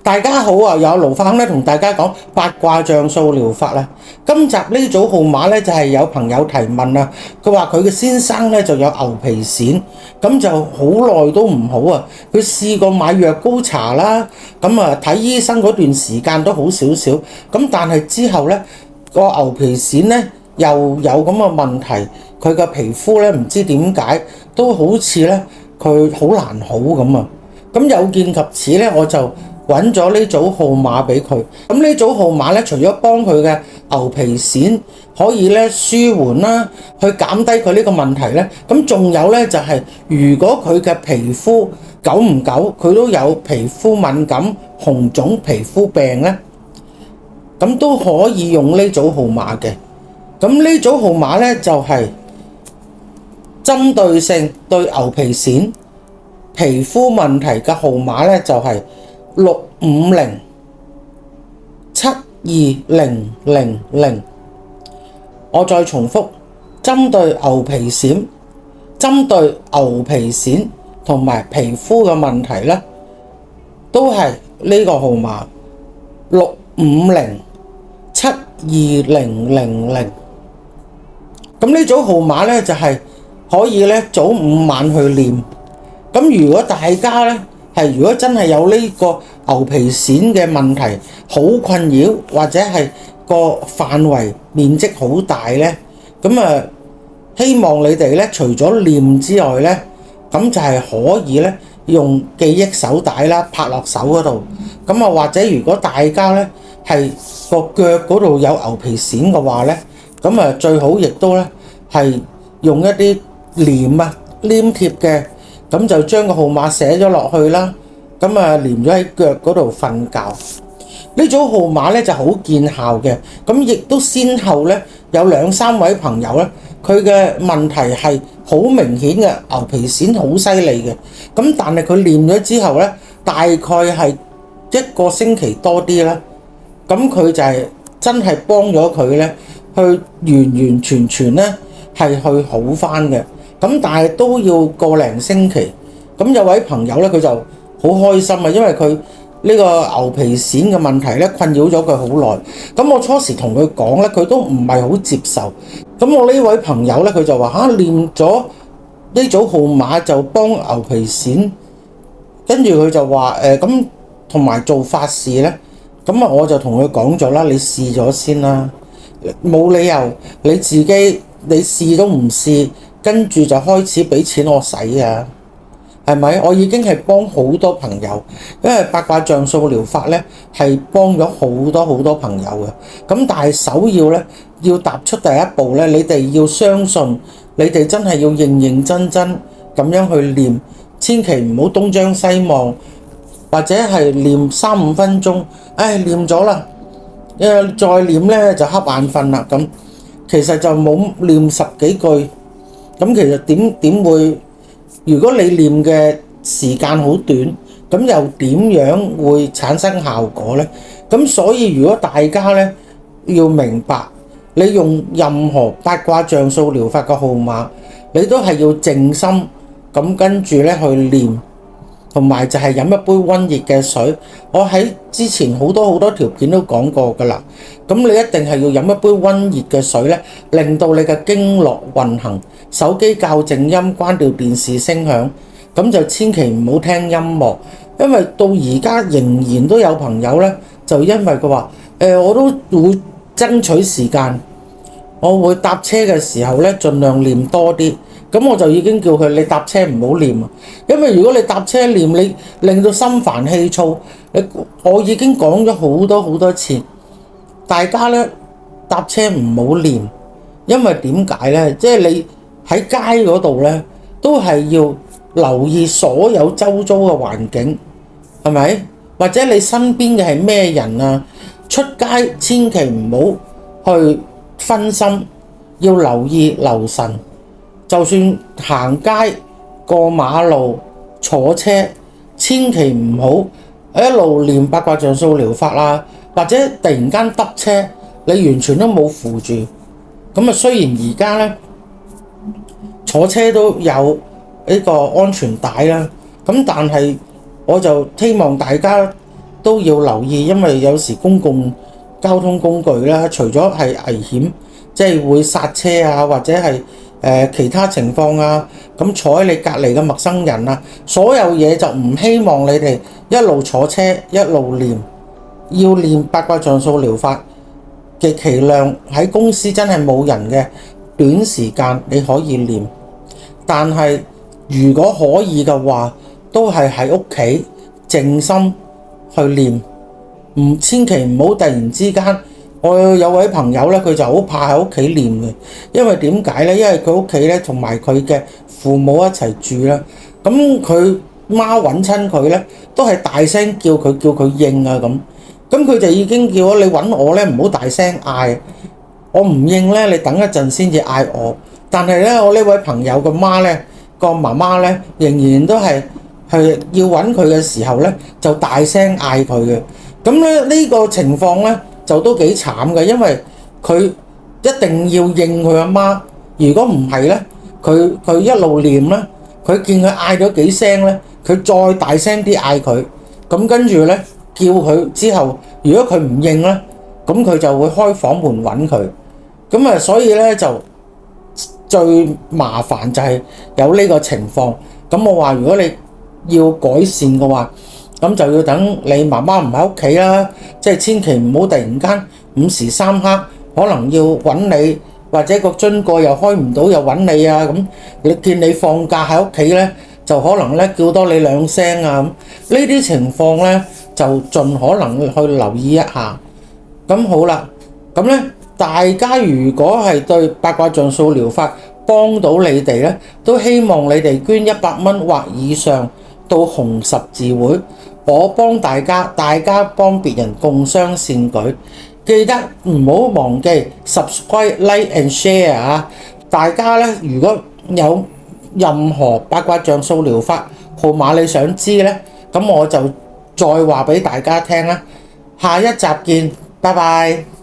大家好啊！有盧法亨咧同大家講八卦象數療法啦。今集呢組號碼咧就係有朋友提問啊，佢話佢嘅先生咧就有牛皮癬，咁就好耐都唔好啊。佢試過買藥膏搽啦，咁啊睇醫生嗰段時間都好少少，咁但係之後咧個牛皮癬咧又有咁嘅問題，佢嘅皮膚咧唔知點解都好似咧佢好難好咁啊。咁有見及此咧，我就揾咗呢組號碼俾佢。咁呢組號碼咧，除咗幫佢嘅牛皮癬可以咧舒緩啦，去減低佢呢個問題咧，咁仲有咧就係，如果佢嘅皮膚久唔久佢都有皮膚敏感、紅腫皮膚病咧，咁都可以用呢組號碼嘅。咁呢組號碼咧就係針對性對牛皮癬皮膚問題嘅號碼咧就係6507200。我再重複，針對牛皮癬同埋皮膚嘅問題咧，都係呢個號碼6507200。咁呢組號碼咧就係可以咧早午晚去練。咁如果大家咧如果真係有呢個牛皮癬嘅問題好困擾，或者係個範圍面積好大咧，咁希望你哋咧除咗練之外咧，咁就係可以咧用記憶手帶啦，拍落手嗰度。咁或者如果大家咧係個腳嗰度有牛皮癬嘅話咧，咁最好亦都咧係用一啲黏貼嘅。咁就將個號碼寫咗落去啦，咁黏咗喺腳嗰度瞓覺。呢組號碼咧就好見效嘅，咁亦都先後咧有2-3位朋友咧，佢嘅問題係好明顯嘅，牛皮癬好犀利嘅，咁但係佢練咗之後咧，大概係1個星期多啲啦，咁佢就係真係幫咗佢咧，去完全咧係去好返嘅。咁但係都要個零星期。咁有位朋友咧，佢就好開心啊，因為佢呢個牛皮癬嘅問題咧困擾咗佢好耐。咁我初時同佢講咧，佢都唔係好接受。咁我呢位朋友咧，佢就話練咗呢組號碼就幫牛皮癬，跟住佢就話咁同埋做法事咧。咁我就同佢講咗啦，你試咗先啦，冇理由你自己你試都唔試，跟住就開始俾錢我使啊，係咪？我已經係幫好多朋友，因為八卦象數療法咧係幫咗好多朋友嘅。咁但係首要咧要踏出第一步咧，你哋要相信，你哋真係要認真咁樣去練，千祈唔好東張西望，或者係練3-5分鐘，練咗啦，再練咧就瞌眼瞓啦。咁其實就冇練10幾句。咁其實點會？如果你練嘅時間好短，咁又點樣會產生效果呢？咁所以如果大家咧要明白，你用任何八卦象數療法嘅號碼，你都係要靜心咁跟住咧去練，同埋就係飲一杯溫熱嘅水。我喺之前好多條片都講過㗎啦。咁你一定係要飲一杯溫熱嘅水咧，令到你嘅經絡運行。手機校靜音，關掉電視聲響，咁就千祈唔好聽音樂，因為到而家仍然都有朋友咧，就因為佢話我都會爭取時間，我會搭車嘅時候咧盡量練多啲。咁我就已經叫佢你搭車唔好練啊，因為如果你搭車練，你令到心煩氣躁。我已經講咗好多次，大家咧搭車唔好練，因為點解咧？即係你喺街嗰度咧，都係要留意所有周遭嘅環境，係咪？或者你身邊嘅係咩人啊？出街千祈唔好去分心，要留意留神。就算行街、過馬路、坐車，千祈唔好一路練八卦象數療法啦，或者突然間揼車，你完全都冇扶住。咁雖然而家咧坐車都有呢個安全帶啦，咁但係我就希望大家都要留意，因為有時公共交通工具啦，除咗係危險，即係會剎車啊，或者係其他情況啊，咁坐喺你隔離嘅陌生人啊，所有嘢就唔希望你哋一路坐車一路練，要練八卦像素療法嘅期量喺公司真係冇人嘅短時間你可以練，但係如果可以嘅話，都係喺屋企靜心去練，千祈唔好突然之間。我有位朋友咧，佢就好怕喺屋企練嘅，因為點解咧？因為佢屋企咧同埋佢嘅父母一齊住啦，咁佢媽揾親佢咧，都係大聲叫佢應啊咁，咁佢就已經叫咗你揾我咧，唔好大聲嗌，我唔應咧，你等一陣先至嗌我。但係咧，我呢位朋友個媽咧，個媽媽咧，仍然都係要揾佢嘅時候咧，就大聲嗌佢嘅。咁咧呢個情況咧，就都幾慘嘅，因為佢一定要應佢阿媽。如果唔係咧，佢一路練咧，佢見佢嗌咗幾聲咧，佢再大聲啲嗌佢，咁跟住咧叫佢之後，如果佢唔應咧，咁佢就會開房門揾佢。咁啊，所以咧就最麻煩就係有呢個情況。咁我話如果你要改善嘅話，咁就要等你媽媽唔喺屋企啦，即係千祈唔好突然間午時三刻可能要揾你，或者個樽蓋又開唔到又揾你啊咁。你見你放假喺屋企咧，就可能咧叫多你兩聲啊咁。呢啲情況咧就盡可能去留意一下。咁好啦，咁咧大家如果係對八卦像素療法幫到你哋咧，都希望你哋捐100蚊或以上到紅十字會，我幫大家，大家幫別人共襄善舉。記得唔好忘記 subscribe、like and share 啊！大家咧，如果有任何八卦像素療法號碼你想知咧，咁我就再話俾大家聽啦。下一集見，拜拜。